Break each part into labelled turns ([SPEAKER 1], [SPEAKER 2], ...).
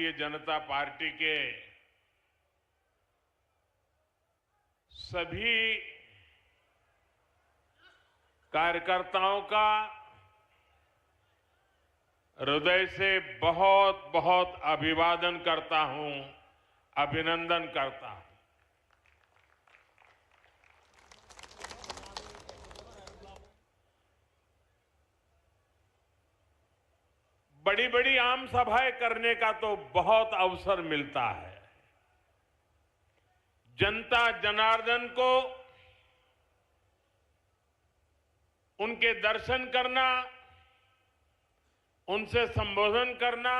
[SPEAKER 1] Bharatiya Janata party के सभी कार्यकर्ताओं का हृदय से बहुत बहुत अभिवादन करता हूं, अभिनंदन करता हूं। बड़ी बड़ी आम सभाएं करने का तो बहुत अवसर मिलता है। जनता जनार्दन को उनके दर्शन करना, उनसे संबोधन करना,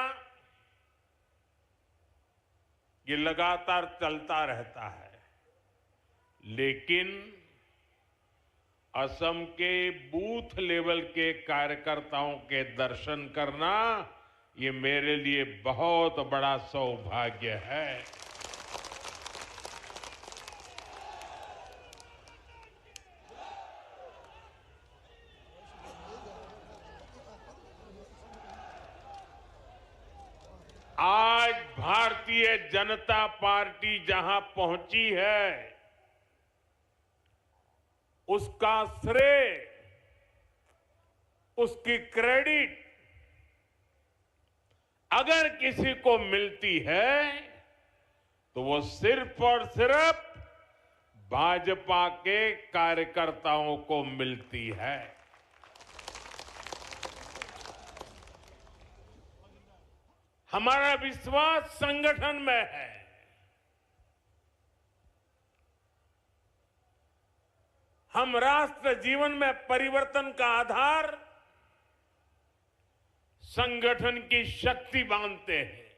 [SPEAKER 1] ये लगातार चलता रहता है। लेकिन असम के बूथ लेवल के कार्यकर्ताओं के दर्शन करना, ये मेरे लिए बहुत बड़ा सौभाग्य है। आज भारतीय जनता पार्टी जहां पहुंची है, उसका श्रेय, उसकी क्रेडिट अगर किसी को मिलती है तो वो सिर्फ और सिर्फ भाजपा के कार्यकर्ताओं को मिलती है। हमारा विश्वास संगठन में है। हम राष्ट्र जीवन में परिवर्तन का आधार संगठन की शक्ति मानते हैं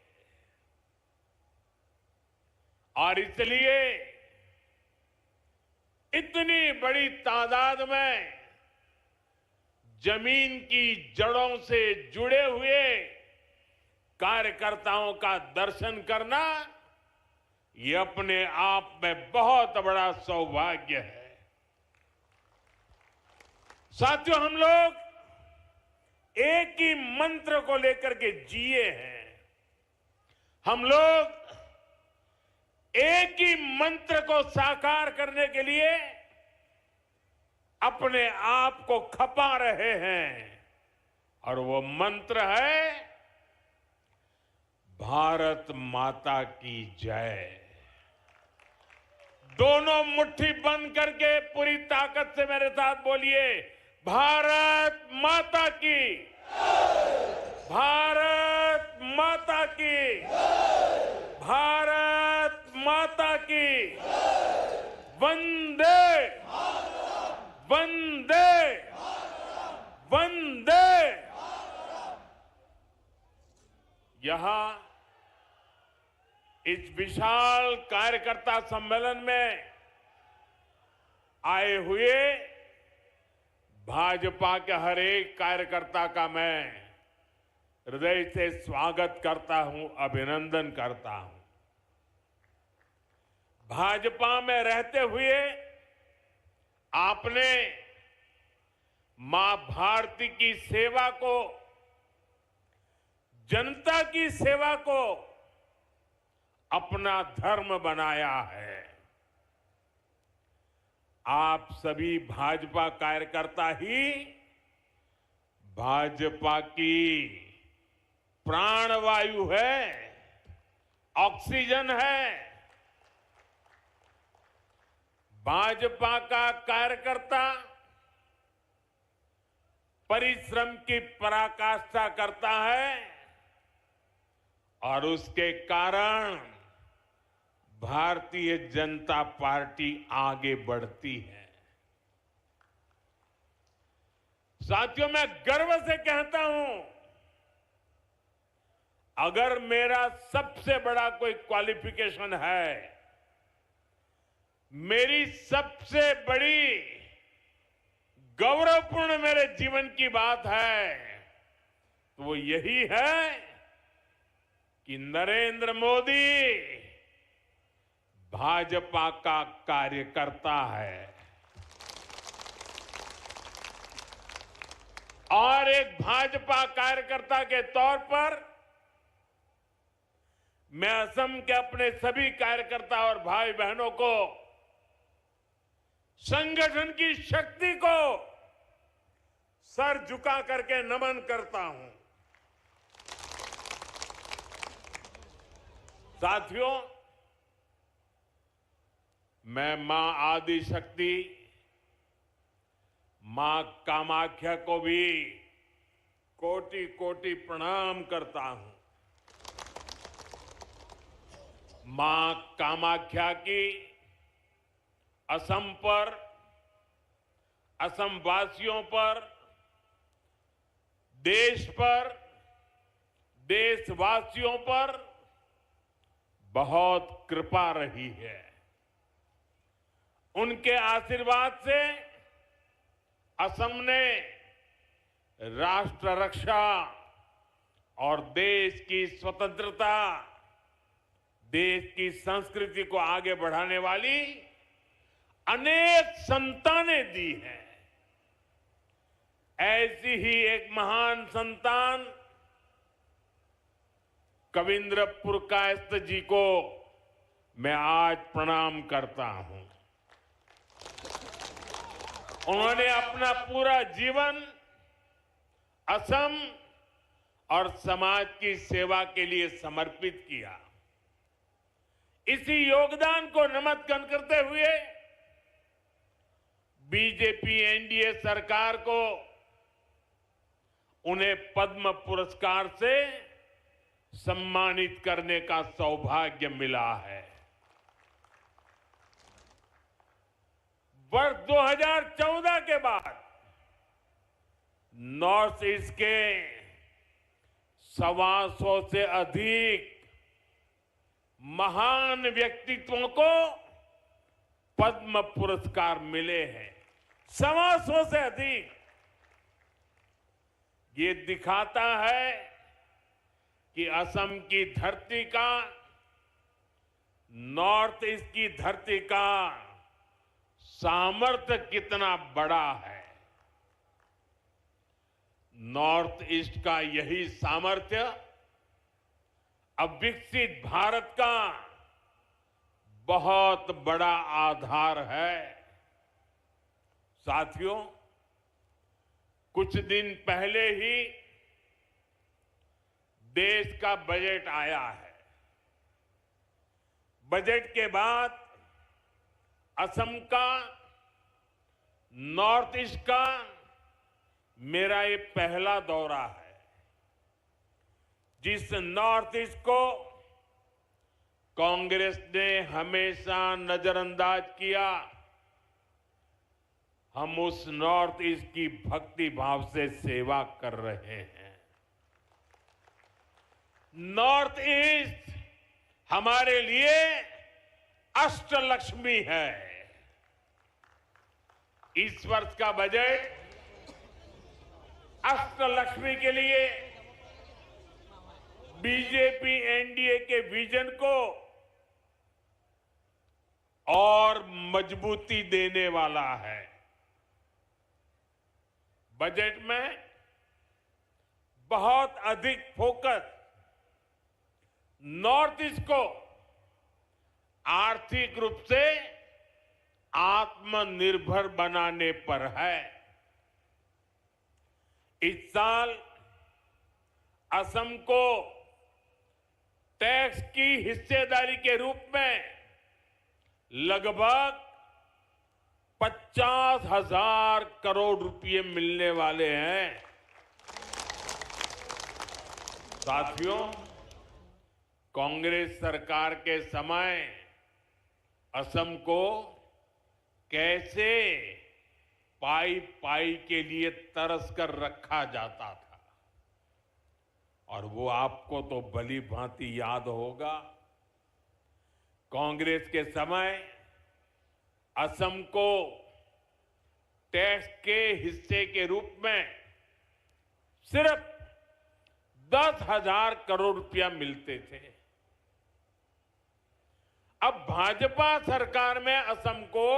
[SPEAKER 1] और इसलिए इतनी बड़ी तादाद में जमीन की जड़ों से जुड़े हुए कार्यकर्ताओं का दर्शन करना, ये अपने आप में बहुत बड़ा सौभाग्य है। साथियों, हम लोग एक ही मंत्र को लेकर के जिए हैं। हम लोग एक ही मंत्र को साकार करने के लिए अपने आप को खपा रहे हैं और वो मंत्र है भारत माता की जय। दोनों मुट्ठी बंद करके पूरी ताकत से मेरे साथ बोलिए, भारत माता की, भारत माता की, भारत माता की, वंदे वंदे वंदे। यहां इस विशाल कार्यकर्ता सम्मेलन में आए हुए भाजपा के हर एक कार्यकर्ता का मैं हृदय से स्वागत करता हूं, अभिनंदन करता हूं। भाजपा में रहते हुए आपने मां भारती की सेवा को, जनता की सेवा को अपना धर्म बनाया है। आप सभी भाजपा कार्यकर्ता ही भाजपा की प्राणवायु है, ऑक्सीजन है। भाजपा का कार्यकर्ता परिश्रम की पराकाष्ठा करता है और उसके कारण भारतीय जनता पार्टी आगे बढ़ती है। साथियों, मैं गर्व से कहता हूं, अगर मेरा सबसे बड़ा कोई क्वालिफिकेशन है, मेरी सबसे बड़ी गौरवपूर्ण मेरे जीवन की बात है, तो वो यही है कि नरेंद्र मोदी भाजपा का कार्यकर्ता है और एक भाजपा कार्यकर्ता के तौर पर मैं असम के अपने सभी कार्यकर्ता और भाई बहनों को, संगठन की शक्ति को सर झुका करके नमन करता हूं। साथियों, मैं मां आदि शक्ति, मां कामाख्या को भी कोटि कोटि प्रणाम करता हूं। मां कामाख्या की असम पर, असम वासियों पर, देश पर, देशवासियों पर बहुत कृपा रही है। उनके आशीर्वाद से असम ने राष्ट्र रक्षा और देश की स्वतंत्रता, देश की संस्कृति को आगे बढ़ाने वाली अनेक संतानें दी हैं। ऐसी ही एक महान संतान कविंद्र पुरकायस्थ जी को मैं आज प्रणाम करता हूं। उन्होंने अपना पूरा जीवन असम और समाज की सेवा के लिए समर्पित किया। इसी योगदान को नमन करते हुए बीजेपी एनडीए सरकार को उन्हें पद्म पुरस्कार से सम्मानित करने का सौभाग्य मिला है। वर्ष 2014 के बाद नॉर्थ ईस्ट के 125 से अधिक महान व्यक्तित्वों को पद्म पुरस्कार मिले हैं। 125 से अधिक। ये दिखाता है कि असम की धरती का, नॉर्थ ईस्ट की धरती का सामर्थ्य कितना बड़ा है। नॉर्थ ईस्ट का यही सामर्थ्य अब विकसित भारत का बहुत बड़ा आधार है। साथियों, कुछ दिन पहले ही देश का बजट आया है। बजट के बाद असम का, नॉर्थ ईस्ट का मेरा ये पहला दौरा है। जिस नॉर्थ ईस्ट को कांग्रेस ने हमेशा नजरअंदाज किया, हम उस नॉर्थ ईस्ट की भक्ति भाव से सेवा कर रहे हैं। नॉर्थ ईस्ट हमारे लिए अष्टलक्ष्मी है। इस वर्ष का बजट अष्टलक्ष्मी के लिए बीजेपी एनडीए के विजन को और मजबूती देने वाला है। बजट में बहुत अधिक फोकस नॉर्थ ईस्ट को आर्थिक रूप से आत्मनिर्भर बनाने पर है। इस साल असम को टैक्स की हिस्सेदारी के रूप में लगभग 50,000 करोड़ रुपए मिलने वाले हैं। साथियों, कांग्रेस सरकार के समय असम को कैसे पाई पाई के लिए तरस कर रखा जाता था, और वो आपको तो भली भांति याद होगा। कांग्रेस के समय असम को टैक्स के हिस्से के रूप में सिर्फ 10,000 करोड़ रुपया मिलते थे। अब भाजपा सरकार में असम को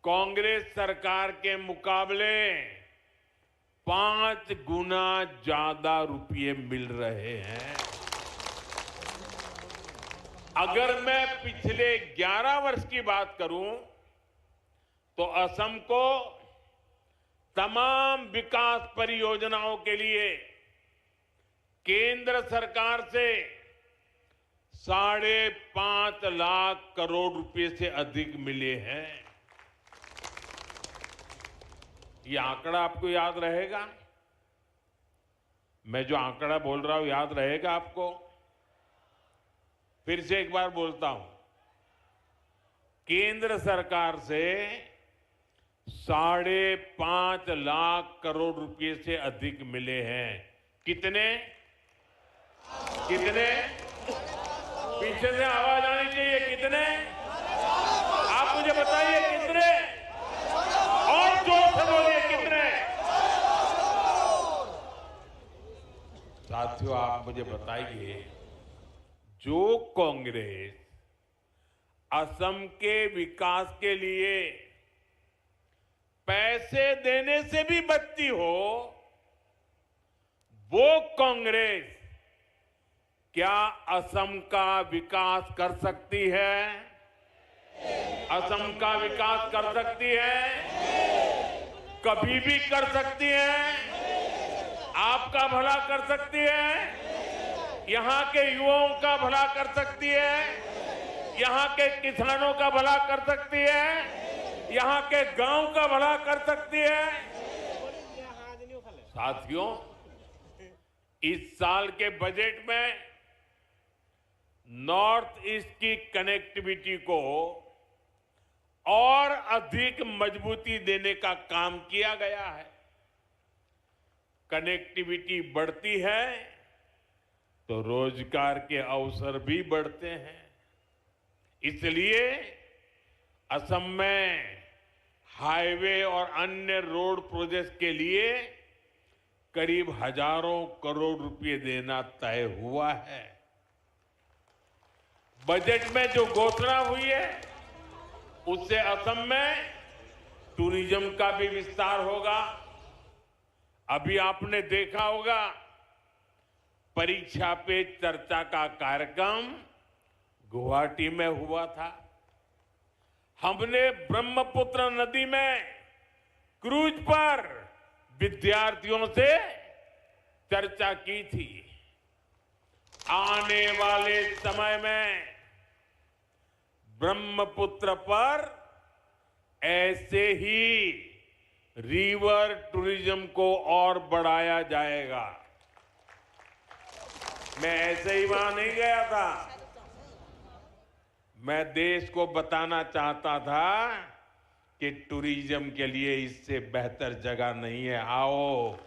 [SPEAKER 1] कांग्रेस सरकार के मुकाबले 5 गुना ज्यादा रुपये मिल रहे हैं। अगर मैं पिछले 11 वर्ष की बात करूं तो असम को तमाम विकास परियोजनाओं के लिए केंद्र सरकार से 5.5 लाख करोड़ रुपए से अधिक मिले हैं। ये आंकड़ा आपको याद रहेगा? मैं जो आंकड़ा बोल रहा हूं याद रहेगा आपको? फिर से एक बार बोलता हूं, केंद्र सरकार से 5.5 लाख करोड़ रुपए से अधिक मिले हैं। कितने कितने? पीछे से आवाज आनी चाहिए। कितने? आप मुझे बताइए कितने? और जोर से बोलिए कितने? साथियों, आप मुझे बताइए, जो कांग्रेस असम के विकास के लिए पैसे देने से भी बचती हो, वो कांग्रेस क्या असम का विकास कर सकती है? असम का विकास कर सकती है? कभी भी कर सकती है? आपका भला कर सकती है? यहां के युवाओं का भला कर सकती है? यहां के किसानों का भला कर सकती है? यहां के गांव का भला कर सकती है? साथियों, इस साल के बजट में नॉर्थ ईस्ट की कनेक्टिविटी को और अधिक मजबूती देने का काम किया गया है। कनेक्टिविटी बढ़ती है तो रोजगार के अवसर भी बढ़ते हैं। इसलिए असम में हाईवे और अन्य रोड प्रोजेक्ट के लिए करीब हजारों करोड़ रुपए देना तय हुआ है। बजट में जो घोषणा हुई है उससे असम में टूरिज्म का भी विस्तार होगा। अभी आपने देखा होगा, परीक्षा पे चर्चा का कार्यक्रम गुवाहाटी में हुआ था। हमने ब्रह्मपुत्र नदी में क्रूज पर विद्यार्थियों से चर्चा की थी। आने वाले समय में ब्रह्मपुत्र पर ऐसे ही रिवर टूरिज्म को और बढ़ाया जाएगा। मैं ऐसे ही वहां नहीं गया था। मैं देश को बताना चाहता था कि टूरिज्म के लिए इससे बेहतर जगह नहीं है। आओ,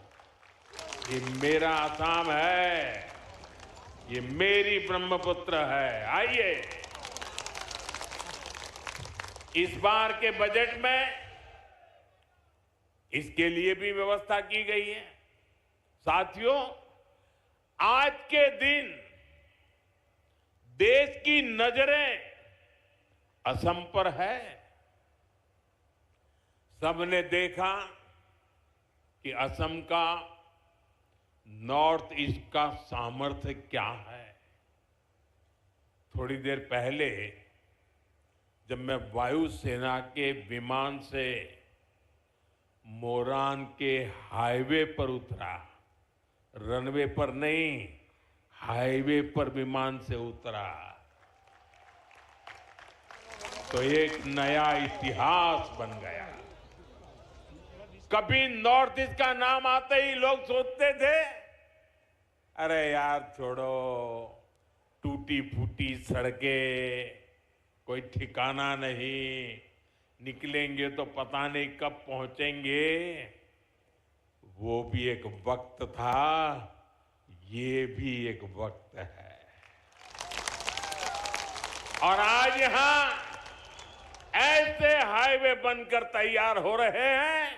[SPEAKER 1] ये मेरा असम है, ये मेरी ब्रह्मपुत्र है। आइए, इस बार के बजट में इसके लिए भी व्यवस्था की गई है। साथियों, आज के दिन देश की नजरें असम पर है। सबने देखा कि असम का नॉर्थ ईस्ट का सामर्थ्य क्या है। थोड़ी देर पहले जब मैं वायुसेना के विमान से मोरान के हाईवे पर उतरा, रनवे पर नहीं, हाईवे पर विमान से उतरा, तो एक नया इतिहास बन गया। कभी नॉर्थ ईस्ट का नाम आते ही लोग सोचते थे, अरे यार छोड़ो, टूटी फूटी सड़कें, कोई ठिकाना नहीं, निकलेंगे तो पता नहीं कब पहुंचेंगे। वो भी एक वक्त था, ये भी एक वक्त है। और आज यहां ऐसे हाईवे बनकर तैयार हो रहे हैं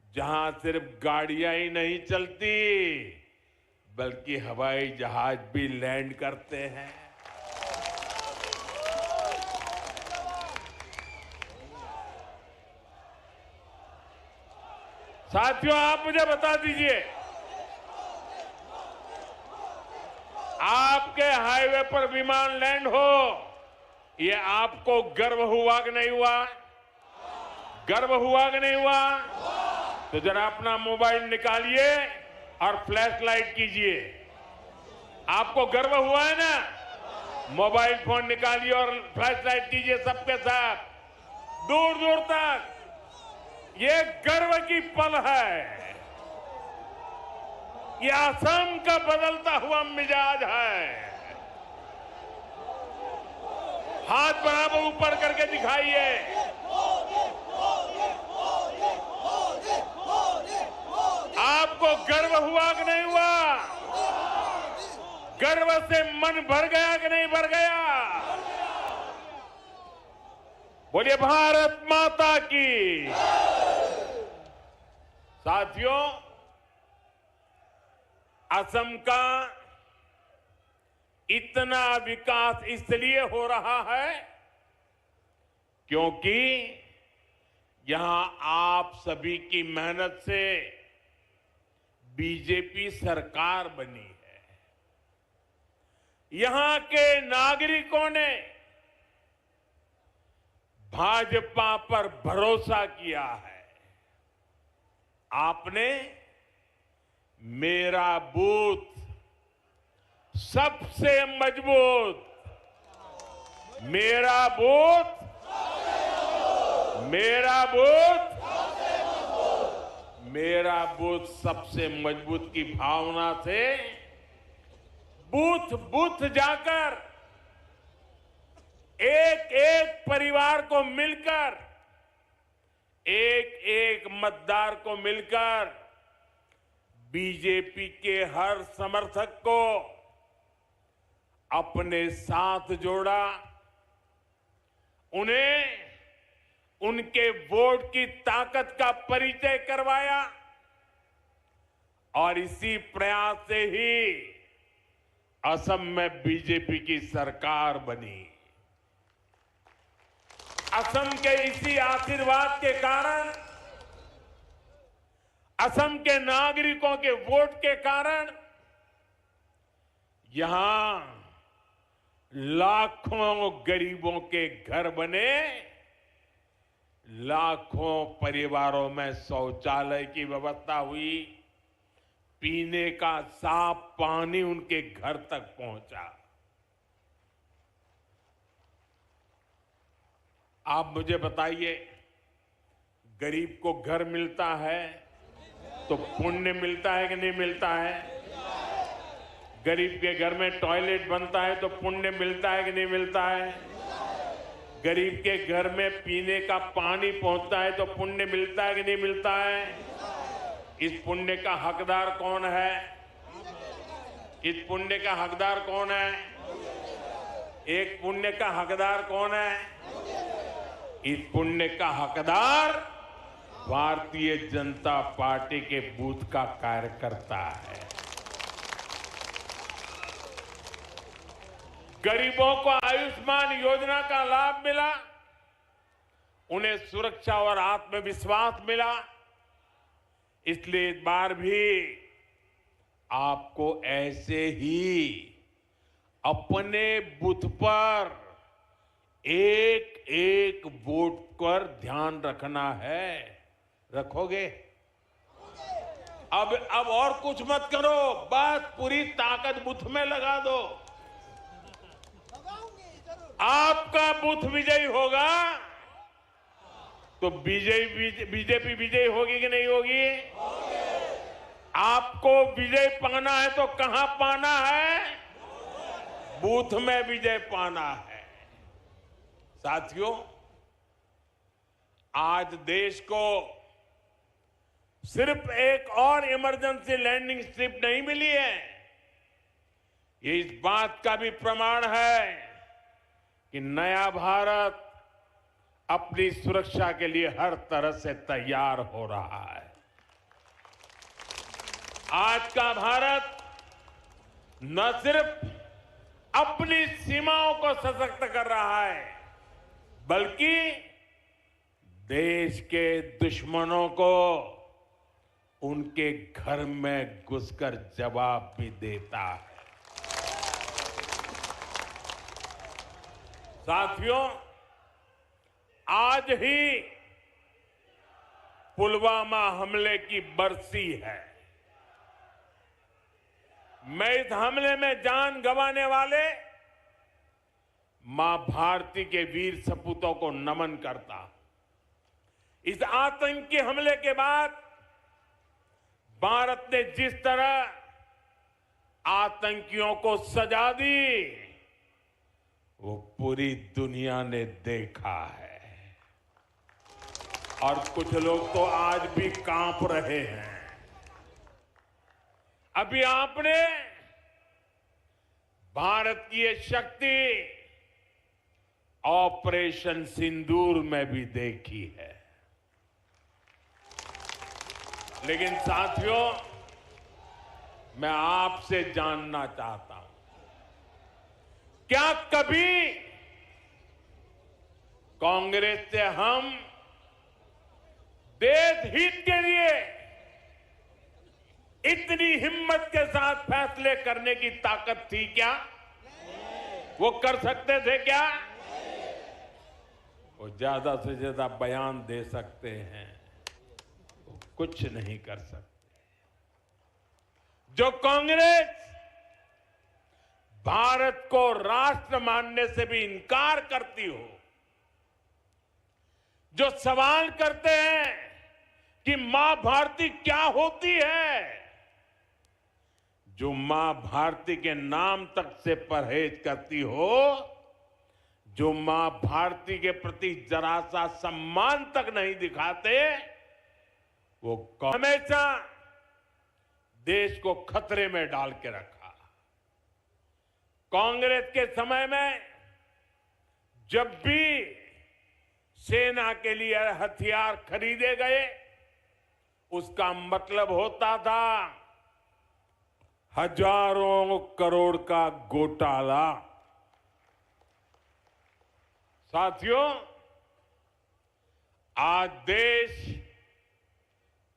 [SPEAKER 1] जहां सिर्फ गाड़ियां ही नहीं चलती, बल्कि हवाई जहाज भी लैंड करते हैं। साथियों, आप मुझे बता दीजिए, आपके हाईवे पर विमान लैंड हो, ये आपको गर्व हुआ कि नहीं हुआ? गर्व हुआ कि नहीं हुआ? तो जरा अपना मोबाइल निकालिए और फ्लैश लाइट कीजिए। आपको गर्व हुआ है ना? मोबाइल फोन निकालिए और फ्लैश लाइट कीजिए सबके साथ, दूर दूर तक। ये गर्व की पल है। ये असम का बदलता हुआ मिजाज है। हाथ बराबर ऊपर करके दिखाइए। आपको गर्व हुआ कि नहीं हुआ? गर्व से मन भर गया कि नहीं भर गया? बोलिए भारत माता की। साथियों, असम का इतना विकास इसलिए हो रहा है क्योंकि यहां आप सभी की मेहनत से बीजेपी सरकार बनी है। यहां के नागरिकों ने भाजपा पर भरोसा किया है। आपने मेरा बूथ सबसे मजबूत, मेरा बूथ, मेरा बूथ, मेरा बूथ सबसे मजबूत की भावना से बूथ बूथ जाकर एक एक परिवार को मिलकर, एक एक मतदार को मिलकर बीजेपी के हर समर्थक को अपने साथ जोड़ा, उन्हें उनके वोट की ताकत का परिचय करवाया और इसी प्रयास से ही असम में बीजेपी की सरकार बनी। असम के इसी आशीर्वाद के कारण, असम के नागरिकों के वोट के कारण यहां लाखों गरीबों के घर बने, लाखों परिवारों में शौचालय की व्यवस्था हुई, पीने का साफ पानी उनके घर तक पहुंचा। आप मुझे बताइए, गरीब को घर मिलता है तो पुण्य मिलता है कि नहीं मिलता है? गरीब के घर में टॉयलेट बनता है तो पुण्य मिलता है कि नहीं मिलता है? गरीब के घर में पीने का पानी पहुंचता है तो पुण्य मिलता है कि नहीं मिलता है? इस पुण्य का हकदार कौन है? इस पुण्य का हकदार कौन है? एक पुण्य का हकदार कौन है? इस पुण्य का हकदार भारतीय जनता पार्टी के बूथ का कार्यकर्ता है। गरीबों को आयुष्मान योजना का लाभ मिला, उन्हें सुरक्षा और आत्मविश्वास मिला। इसलिए इस बार भी आपको ऐसे ही अपने बूथ पर एक एक वोट पर ध्यान रखना है। रखोगे? अब और कुछ मत करो, बस पूरी ताकत बूथ में लगा दो। आपका बूथ विजयी होगा तो बीजेपी विजयी होगी कि नहीं होगी? आपको विजय पाना है तो कहां पाना है? बूथ में विजय पाना है। साथियों, आज देश को सिर्फ एक और इमरजेंसी लैंडिंग स्ट्रिप नहीं मिली है, ये इस बात का भी प्रमाण है कि नया भारत अपनी सुरक्षा के लिए हर तरह से तैयार हो रहा है। आज का भारत न सिर्फ अपनी सीमाओं को सशक्त कर रहा है, बल्कि देश के दुश्मनों को उनके घर में घुसकर जवाब भी देता है। साथियों, आज ही पुलवामा हमले की बरसी है। मैं इस हमले में जान गंवाने वाले मां भारती के वीर सपूतों को नमन करता हूं। इस आतंकी हमले के बाद भारत ने जिस तरह आतंकियों को सजा दी, वो पूरी दुनिया ने देखा है। और कुछ लोग तो आज भी कांप रहे हैं। अभी आपने भारत की ये शक्ति ऑपरेशन सिंदूर में भी देखी है। लेकिन साथियों, मैं आपसे जानना चाहता हूं, क्या कभी कांग्रेस से हम देश हित के लिए इतनी हिम्मत के साथ फैसले करने की ताकत थी क्या? वो कर सकते थे क्या? वो ज्यादा से ज्यादा बयान दे सकते हैं, वो कुछ नहीं कर सकते। जो कांग्रेस भारत को राष्ट्र मानने से भी इनकार करती हो, जो सवाल करते हैं कि मां भारती क्या होती है, जो मां भारती के नाम तक से परहेज करती हो, जो मां भारती के प्रति जरा सा सम्मान तक नहीं दिखाते, वो हमेशा देश को खतरे में डाल के रखा। कांग्रेस के समय में जब भी सेना के लिए हथियार खरीदे गए, उसका मतलब होता था हजारों करोड़ का घोटाला। साथियों, आज देश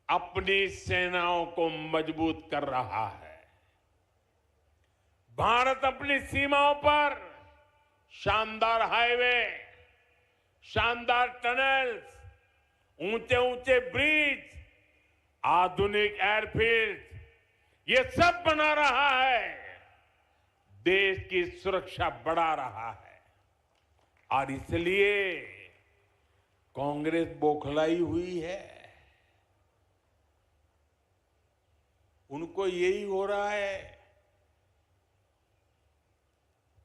[SPEAKER 1] अपनी सेनाओं को मजबूत कर रहा है। भारत अपनी सीमाओं पर शानदार हाईवे, शानदार टनल्स, ऊंचे ऊंचे ब्रिज, आधुनिक एयरफील्ड, ये सब बना रहा है। देश की सुरक्षा बढ़ा रहा है। और इसलिए कांग्रेस बौखलाई हुई है। उनको यही हो रहा है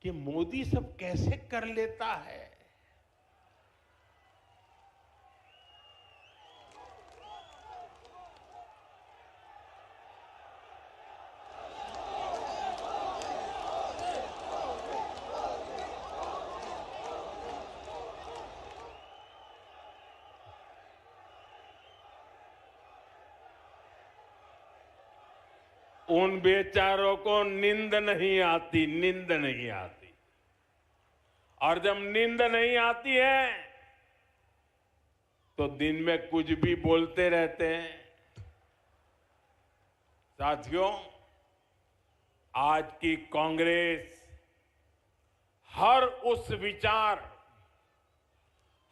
[SPEAKER 1] कि मोदी सब कैसे कर लेता है। उन बेचारों को नींद नहीं आती, नींद नहीं आती। और जब नींद नहीं आती है तो दिन में कुछ भी बोलते रहते हैं। साथियों, आज की कांग्रेस हर उस विचार,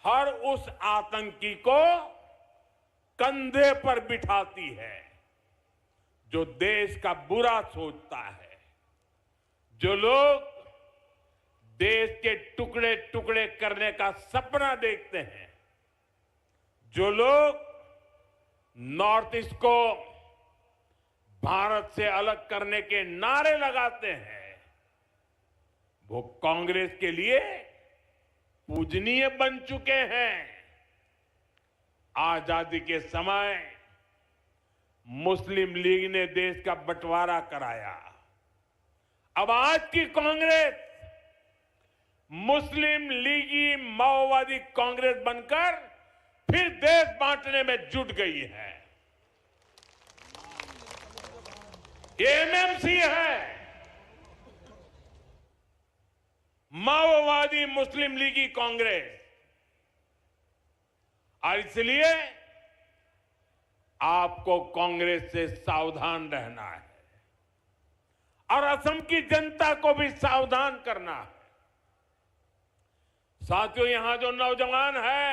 [SPEAKER 1] हर उस आतंकी को कंधे पर बिठाती है जो देश का बुरा सोचता है। जो लोग देश के टुकड़े टुकड़े करने का सपना देखते हैं, जो लोग नॉर्थ ईस्ट को भारत से अलग करने के नारे लगाते हैं, वो कांग्रेस के लिए पूजनीय बन चुके हैं। आजादी के समय मुस्लिम लीग ने देश का बंटवारा कराया। अब आज की कांग्रेस मुस्लिम लीगी माओवादी कांग्रेस बनकर फिर देश बांटने में जुट गई है। ये एमएमसी है, माओवादी मुस्लिम लीगी कांग्रेस। और इसलिए आपको कांग्रेस से सावधान रहना है और असम की जनता को भी सावधान करना है। साथियों, यहां जो नौजवान है,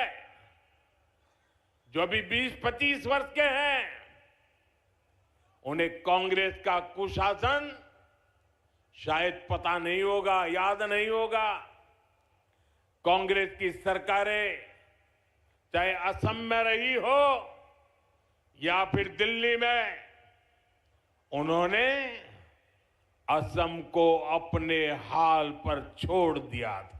[SPEAKER 1] जो अभी 20-25 वर्ष के हैं, उन्हें कांग्रेस का कुशासन शायद पता नहीं होगा, याद नहीं होगा। कांग्रेस की सरकारें चाहे असम में रही हो या फिर दिल्ली में, उन्होंने असम को अपने हाल पर छोड़ दिया था।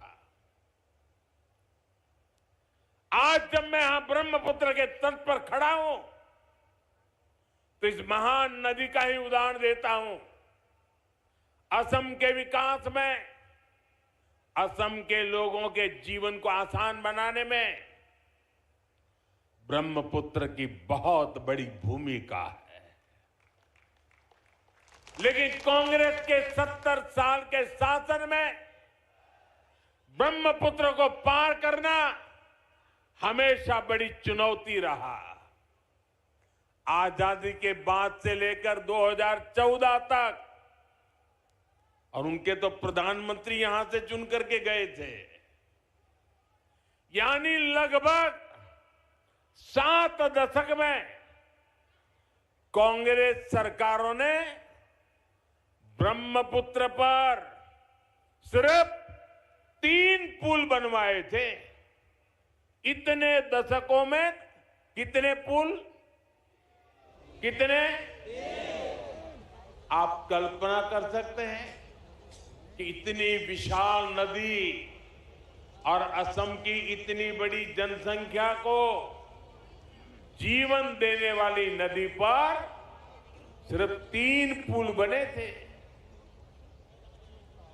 [SPEAKER 1] आज जब मैं यहां ब्रह्मपुत्र के तट पर खड़ा हूं तो इस महान नदी का ही उदाहरण देता हूं। असम के विकास में, असम के लोगों के जीवन को आसान बनाने में ब्रह्मपुत्र की बहुत बड़ी भूमिका है। लेकिन कांग्रेस के 70 साल के शासन में ब्रह्मपुत्र को पार करना हमेशा बड़ी चुनौती रहा। आजादी के बाद से लेकर 2014 तक, और उनके तो प्रधानमंत्री यहां से चुन करके गए थे, यानी लगभग 7 दशक में कांग्रेस सरकारों ने ब्रह्मपुत्र पर सिर्फ 3 पुल बनवाए थे। इतने दशकों में कितने पुल? कितने? आप कल्पना कर सकते हैं कि इतनी विशाल नदी और असम की इतनी बड़ी जनसंख्या को जीवन देने वाली नदी पर सिर्फ 3 पुल बने थे।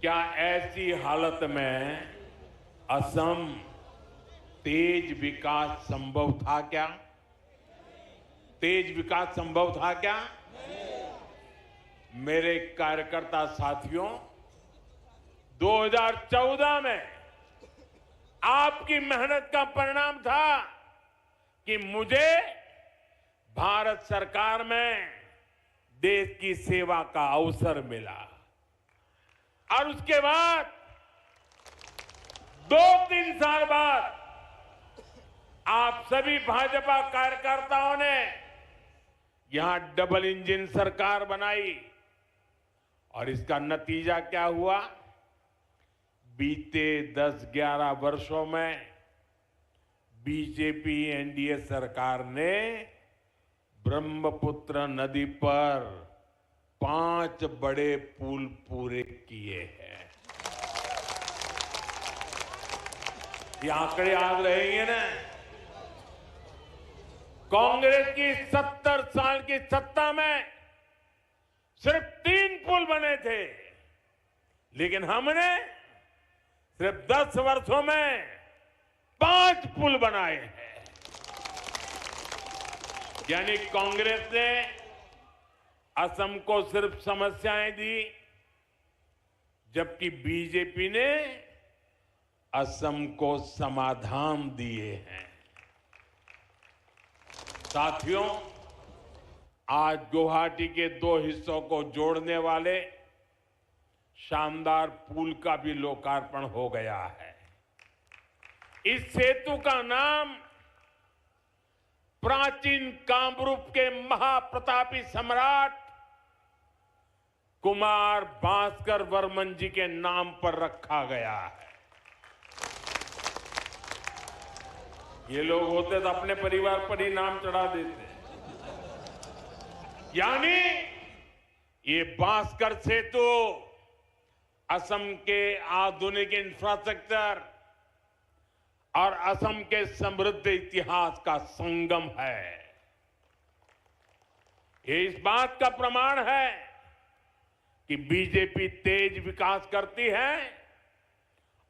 [SPEAKER 1] क्या ऐसी हालत में असम तेज विकास संभव था क्या? तेज विकास संभव था क्या? मेरे कार्यकर्ता साथियों, 2014 में आपकी मेहनत का परिणाम था कि मुझे भारत सरकार में देश की सेवा का अवसर मिला। और उसके बाद 2-3 साल बाद आप सभी भाजपा कार्यकर्ताओं ने यहां डबल इंजन सरकार बनाई। और इसका नतीजा क्या हुआ? बीते 10-11 वर्षों में बीजेपी एनडीए सरकार ने ब्रह्मपुत्र नदी पर 5 बड़े पुल पूरे किए हैं। ये आंकड़े याद रहेंगे ना? कांग्रेस की 70 साल की सत्ता में सिर्फ 3 पुल बने थे, लेकिन हमने सिर्फ 10 वर्षों में 5 पुल बनाए हैं। यानी कांग्रेस ने असम को सिर्फ समस्याएं दी, जबकि बीजेपी ने असम को समाधान दिए हैं। साथियों, आज गुवाहाटी के 2 हिस्सों को जोड़ने वाले शानदार पुल का भी लोकार्पण हो गया है। इस सेतु का नाम प्राचीन कामरूप के महाप्रतापी सम्राट कुमार भास्कर वर्मन जी के नाम पर रखा गया है। ये लोग होते तो अपने परिवार पर ही नाम चढ़ा देते। यानी ये भास्कर सेतु असम के आधुनिक इंफ्रास्ट्रक्चर और असम के समृद्ध इतिहास का संगम है। ये इस बात का प्रमाण है कि बीजेपी तेज विकास करती है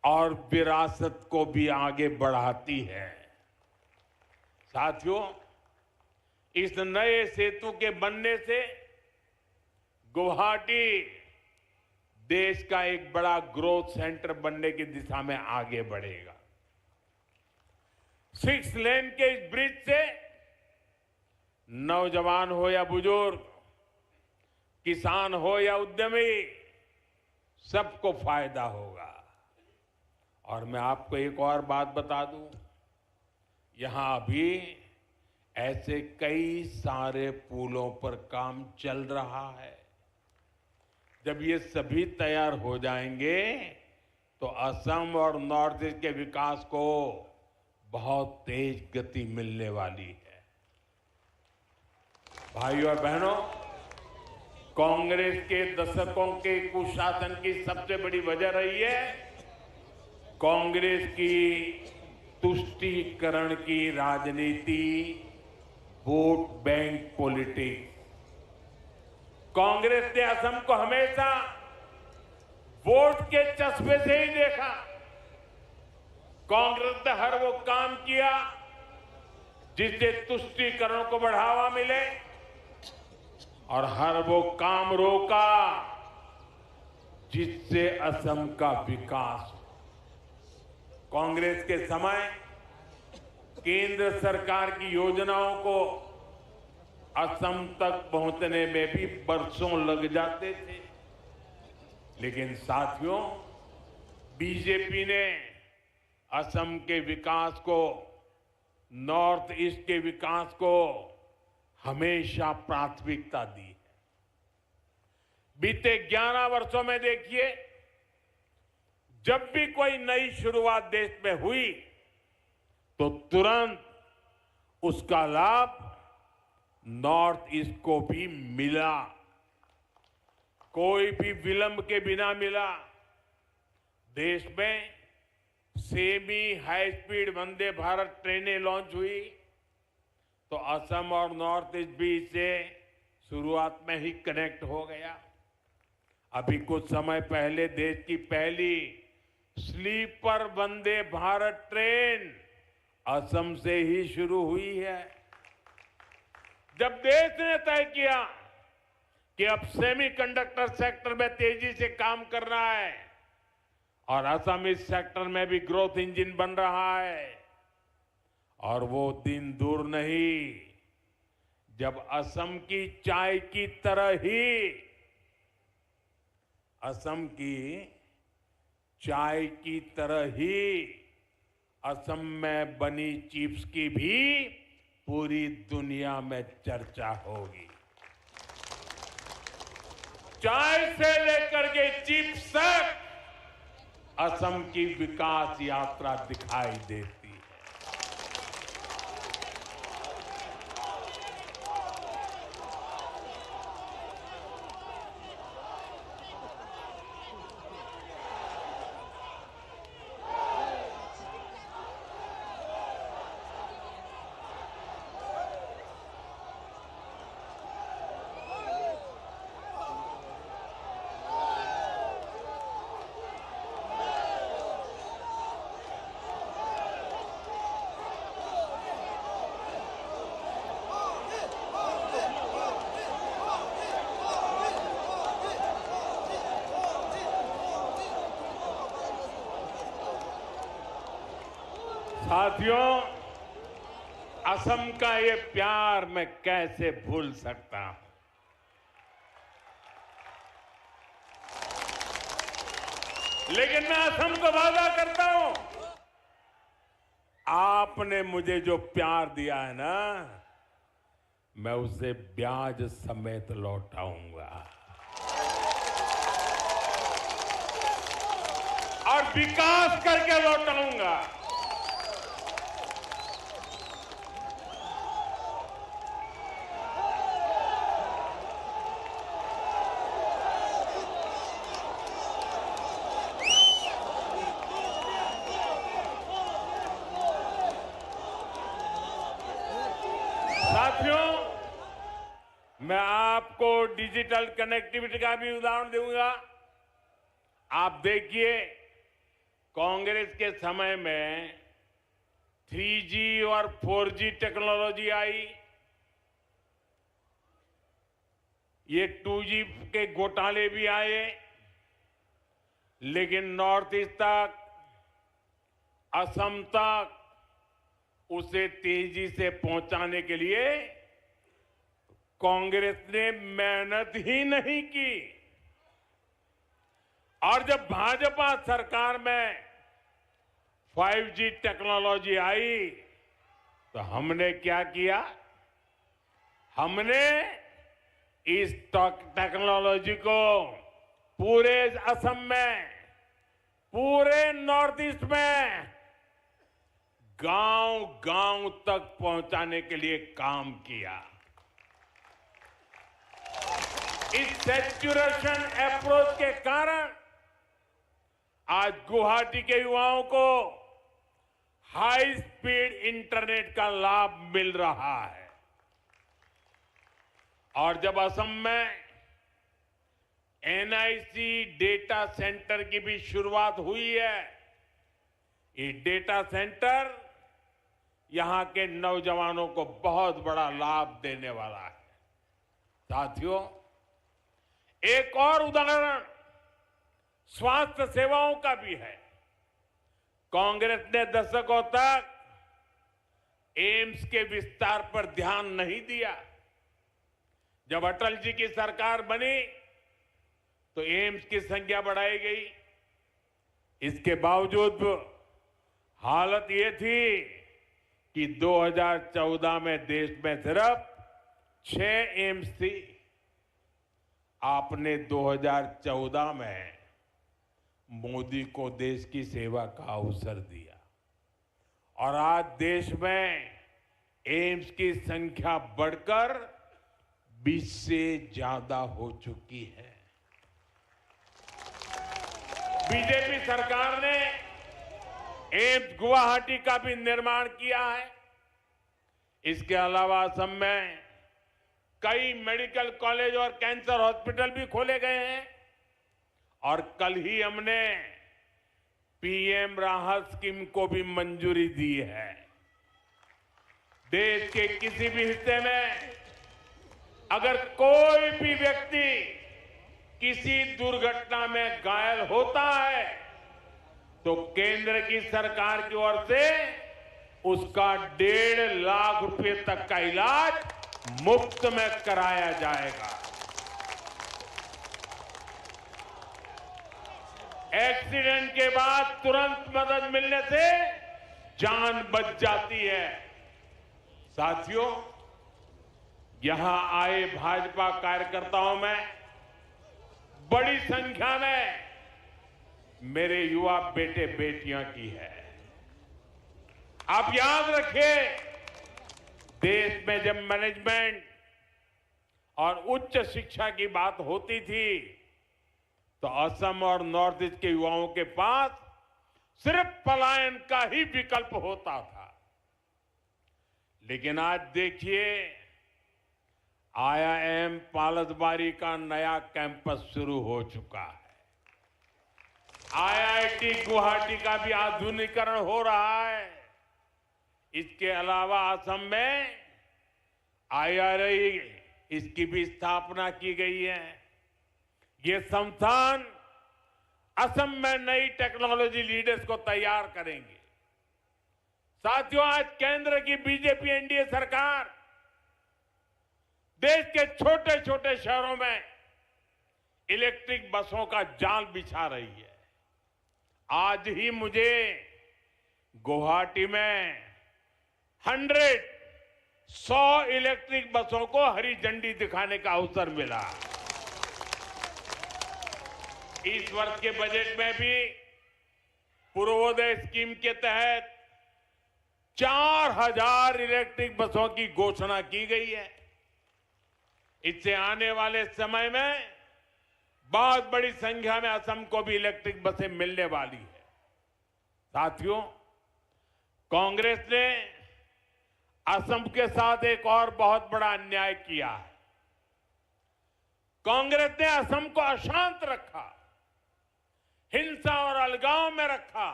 [SPEAKER 1] और विरासत को भी आगे बढ़ाती है। साथियों, इस नए सेतु के बनने से गुवाहाटी देश का एक बड़ा ग्रोथ सेंटर बनने की दिशा में आगे बढ़ेगा। 6 लेन के इस ब्रिज से नौजवान हो या बुजुर्ग, किसान हो या उद्यमी, सबको फायदा होगा। और मैं आपको एक और बात बता दूं, यहां अभी ऐसे कई सारे पुलों पर काम चल रहा है। जब ये सभी तैयार हो जाएंगे तो असम और नॉर्थ ईस्ट के विकास को बहुत तेज गति मिलने वाली है। भाइयों और बहनों, कांग्रेस के दशकों के कुशासन की सबसे बड़ी वजह रही है कांग्रेस की तुष्टीकरण की राजनीति, वोट बैंक पॉलिटिक्स। कांग्रेस ने असम को हमेशा वोट के चस्पे से ही देखा। कांग्रेस ने हर वो काम किया जिससे तुष्टीकरण को बढ़ावा मिले और हर वो काम रोका जिससे असम का विकास हो। कांग्रेस के समय केंद्र सरकार की योजनाओं को असम तक पहुंचने में भी बरसों लग जाते थे, लेकिन साथियों, बीजेपी ने असम के विकास को, नॉर्थ ईस्ट के विकास को हमेशा प्राथमिकता दी है। बीते 11 वर्षों में देखिए, जब भी कोई नई शुरुआत देश में हुई तो तुरंत उसका लाभ नॉर्थ ईस्ट को भी मिला, कोई भी विलंब के बिना मिला। देश में semi high speed Vande Bharat ट्रेनें लॉन्च हुई तो असम और नॉर्थ ईस्ट भी इससे शुरुआत में ही कनेक्ट हो गया। अभी कुछ समय पहले देश की पहली स्लीपर वंदे भारत ट्रेन असम से ही शुरू हुई है। जब देश ने तय किया कि अब सेमीकंडक्टर सेक्टर में तेजी से काम करना है और असम इस सेक्टर में भी ग्रोथ इंजन बन रहा है, और वो दिन दूर नहीं जब असम की चाय की तरह ही असम की चाय की तरह ही असम में बनी चिप्स की भी पूरी दुनिया में चर्चा होगी। चाय से लेकर के चिप्स तक असम की विकास यात्रा दिखाई देती है। साथियों, असम का ये प्यार मैं कैसे भूल सकता हूं। लेकिन मैं असम को वादा करता हूं, आपने मुझे जो प्यार दिया है ना, मैं उसे ब्याज समेत लौटाऊंगा और विकास करके लौटाऊंगा। साथियों, मैं आपको डिजिटल कनेक्टिविटी का भी उदाहरण दूंगा। आप देखिए, कांग्रेस के समय में 3G और 4G टेक्नोलॉजी आई, ये 2G के घोटाले भी आए, लेकिन नॉर्थ ईस्ट तक, असम तक उसे तेजी से पहुंचाने के लिए कांग्रेस ने मेहनत ही नहीं की। और जब भाजपा सरकार में 5G टेक्नोलॉजी आई तो हमने क्या किया? हमने इस टेक्नोलॉजी को पूरे असम में, पूरे नॉर्थ ईस्ट में गांव-गांव तक पहुंचाने के लिए काम किया। इस सैचुरेशन अप्रोच के कारण आज गुवाहाटी के युवाओं को हाई स्पीड इंटरनेट का लाभ मिल रहा है। और जब असम में एनआईसी डेटा सेंटर की भी शुरुआत हुई है, ये डेटा सेंटर यहां के नौजवानों को बहुत बड़ा लाभ देने वाला है। साथियों, एक और उदाहरण स्वास्थ्य सेवाओं का भी है। कांग्रेस ने दशकों तक एम्स के विस्तार पर ध्यान नहीं दिया। जब अटल जी की सरकार बनी तो एम्स की संख्या बढ़ाई गई। इसके बावजूद हालत ये थी कि 2014 में देश में सिर्फ 6 एम्स थी। आपने 2014 में मोदी को देश की सेवा का अवसर दिया और आज देश में एम्स की संख्या बढ़कर 20 से ज्यादा हो चुकी है। बीजेपी सरकार ने एम्स गुवाहाटी का भी निर्माण किया है। इसके अलावा असम में कई मेडिकल कॉलेज और कैंसर हॉस्पिटल भी खोले गए हैं और कल ही हमने पीएम राहत स्कीम को भी मंजूरी दी है। देश के किसी भी हिस्से में अगर कोई भी व्यक्ति किसी दुर्घटना में घायल होता है तो केंद्र की सरकार की ओर से उसका 1.5 लाख रुपए तक का इलाज मुफ्त में कराया जाएगा। एक्सीडेंट के बाद तुरंत मदद मिलने से जान बच जाती है। साथियों, यहां आए भाजपा कार्यकर्ताओं में बड़ी संख्या में मेरे युवा बेटे बेटियां की है। आप याद रखिए, देश में जब मैनेजमेंट और उच्च शिक्षा की बात होती थी तो असम और नॉर्थ ईस्ट के युवाओं के पास सिर्फ पलायन का ही विकल्प होता था। लेकिन आज देखिए, आईआईएम पालसबारी का नया कैंपस शुरू हो चुका है। आईआईटी गुवाहाटी का भी आधुनिकीकरण हो रहा है। इसके अलावा असम में आईआरआई इसकी भी स्थापना की गई है। ये संस्थान असम में नई टेक्नोलॉजी लीडर्स को तैयार करेंगे। साथियों, आज केंद्र की बीजेपी एनडीए सरकार देश के छोटे छोटे शहरों में इलेक्ट्रिक बसों का जाल बिछा रही है। आज ही मुझे गुवाहाटी में 100 इलेक्ट्रिक बसों को हरी झंडी दिखाने का अवसर मिला। इस वर्ष के बजट में भी पूर्वोदय स्कीम के तहत 4000 इलेक्ट्रिक बसों की घोषणा की गई है। इससे आने वाले समय में बहुत बड़ी संख्या में असम को भी इलेक्ट्रिक बसें मिलने वाली है। साथियों, कांग्रेस ने असम के साथ एक और बहुत बड़ा अन्याय किया है। कांग्रेस ने असम को अशांत रखा, हिंसा और अलगाव में रखा।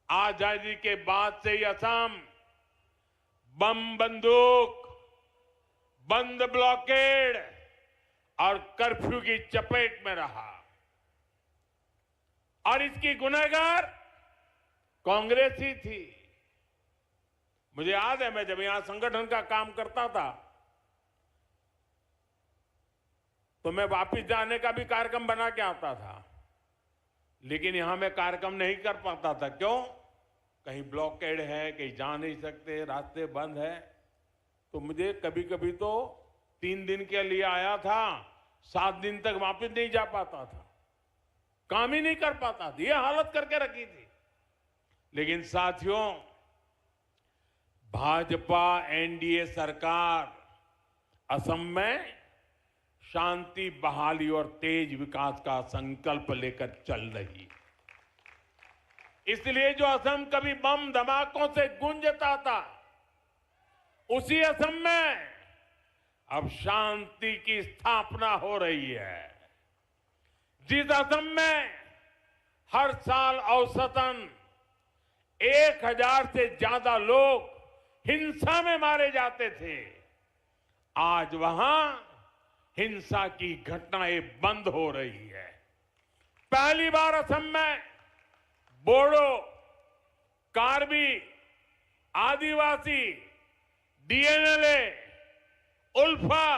[SPEAKER 1] आजादी के बाद से ही असम बम बंदूक, बंद ब्लॉकेड और कर्फ्यू की चपेट में रहा और इसकी गुनहगार कांग्रेस ही थी। मुझे याद है, मैं जब यहां संगठन का काम करता था तो मैं वापस जाने का भी कार्यक्रम बना के आता था। लेकिन यहां मैं कार्यक्रम नहीं कर पाता था। क्यों? कहीं ब्लॉकेड है, कहीं जा नहीं सकते, रास्ते बंद है। तो मुझे कभी कभी तो 3 दिन के लिए आया था, 7 दिन तक वापस नहीं जा पाता था, काम ही नहीं कर पाता था। ये हालत करके रखी थी। लेकिन साथियों, भाजपा एनडीए सरकार असम में शांति, बहाली और तेज विकास का संकल्प लेकर चल रही है। इसलिए जो असम कभी बम धमाकों से गूंजता था, उसी असम में अब शांति की स्थापना हो रही है। जिस असम में हर साल औसतन 1000 से ज्यादा लोग हिंसा में मारे जाते थे, आज वहां हिंसा की घटनाएं बंद हो रही है। पहली बार असम में बोडो, कार्बी, आदिवासी, डीएनएलए, उल्फा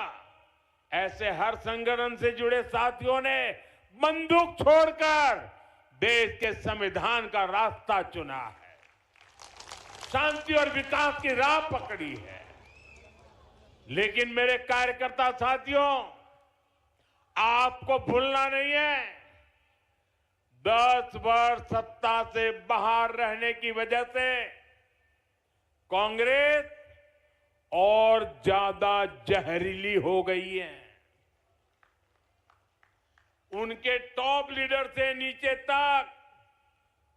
[SPEAKER 1] ऐसे हर संगठन से जुड़े साथियों ने बंदूक छोड़कर देश के संविधान का रास्ता चुना है, शांति और विकास की राह पकड़ी है। लेकिन मेरे कार्यकर्ता साथियों, आपको भूलना नहीं है, 10 वर्ष सत्ता से बाहर रहने की वजह से कांग्रेस और ज्यादा जहरीली हो गई है। उनके टॉप लीडर से नीचे तक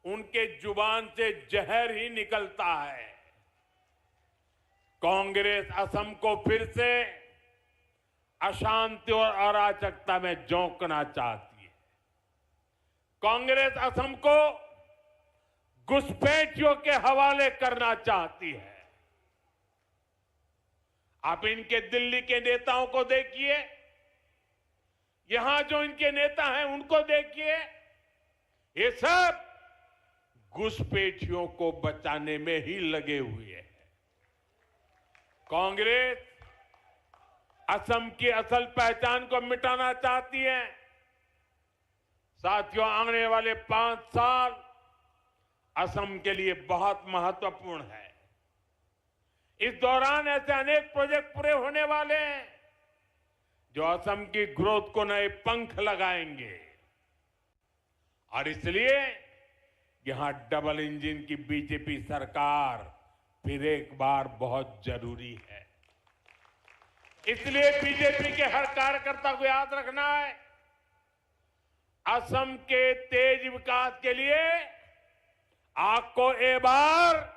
[SPEAKER 1] उनके जुबान से जहर ही निकलता है। कांग्रेस असम को फिर से अशांति और अराजकता में झोंकना चाहती है। कांग्रेस असम को घुसपैठियों के हवाले करना चाहती है। आप इनके दिल्ली के नेताओं को देखिए, यहां जो इनके नेता हैं उनको देखिए, ये सब घुसपैठियों को बचाने में ही लगे हुए हैं। कांग्रेस असम की असल पहचान को मिटाना चाहती है। साथियों, आने वाले 5 साल असम के लिए बहुत महत्वपूर्ण है। इस दौरान ऐसे अनेक प्रोजेक्ट पूरे होने वाले हैं जो असम की ग्रोथ को नए पंख लगाएंगे। और इसलिए यहां डबल इंजन की बीजेपी सरकार फिर एक बार बहुत जरूरी है। इसलिए बीजेपी के हर कार्यकर्ता को याद रखना है, असम के तेज विकास के लिए आपको एक बार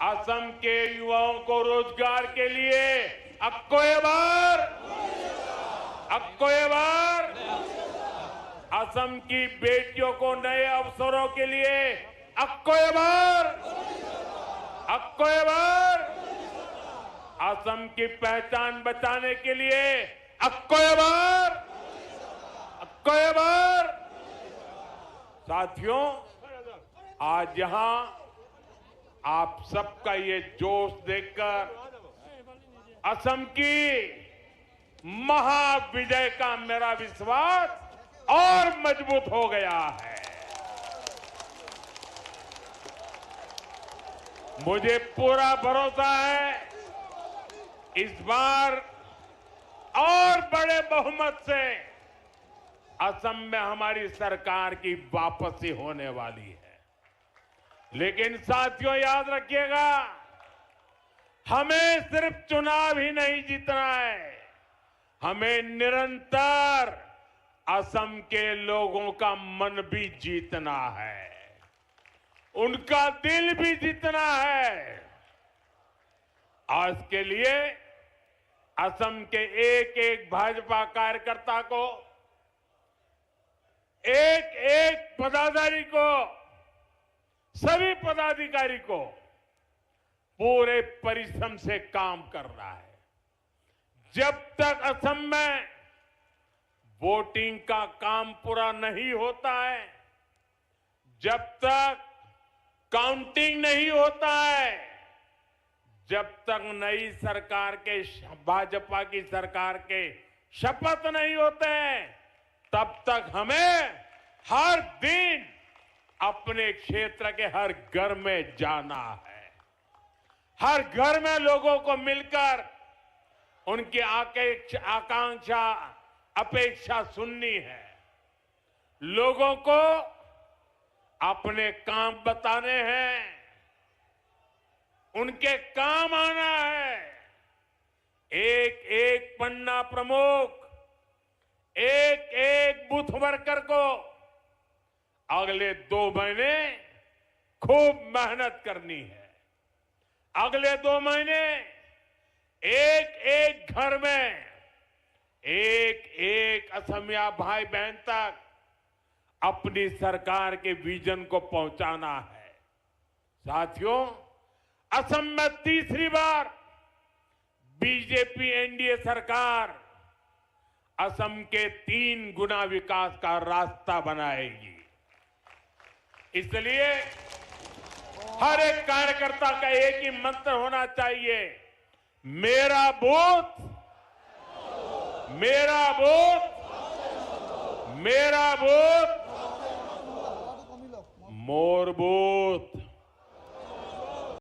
[SPEAKER 1] असम के युवाओं को रोजगार के लिए आपको एक बार असम की बेटियों को नए अवसरों के लिए आपको एक बार असम की पहचान बचाने के लिए आपको एक बार। साथियों, आज यहां आप सबका ये जोश देखकर असम की महाविजय का मेरा विश्वास और मजबूत हो गया है। मुझे पूरा भरोसा है, इस बार और बड़े बहुमत से असम में हमारी सरकार की वापसी होने वाली है। लेकिन साथियों, याद रखिएगा, हमें सिर्फ चुनाव ही नहीं जीतना है, हमें निरंतर असम के लोगों का मन भी जीतना है, उनका दिल भी जीतना है। और इसके लिए असम के एक एक भाजपा कार्यकर्ता को, एक एक पदाधिकारी को, सभी पदाधिकारी को पूरे परिश्रम से काम करना है। जब तक असम में वोटिंग का काम पूरा नहीं होता है, जब तक काउंटिंग नहीं होता है, जब तक नई सरकार के भाजपा की सरकार के शपथ नहीं होते हैं, तब तक हमें हर दिन अपने क्षेत्र के हर घर में जाना है, हर घर में लोगों को मिलकर उनकी आकांक्षा अपेक्षा सुननी है, लोगों को अपने काम बताने हैं, उनके काम आना है। एक एक पन्ना प्रमुख, एक एक बूथ वर्कर को अगले 2 महीने खूब मेहनत करनी है। अगले 2 महीने एक एक घर में एक एक असमिया भाई बहन तक अपनी सरकार के विजन को पहुंचाना है। साथियों, असम में तीसरी बार बीजेपी एनडीए सरकार असम के 3 गुना विकास का रास्ता बनाएगी। इसलिए हर एक कार्यकर्ता का एक ही मंत्र होना चाहिए, मेरा बूथ, मेरा बूथ, मेरा बूथ, मोर बूथ।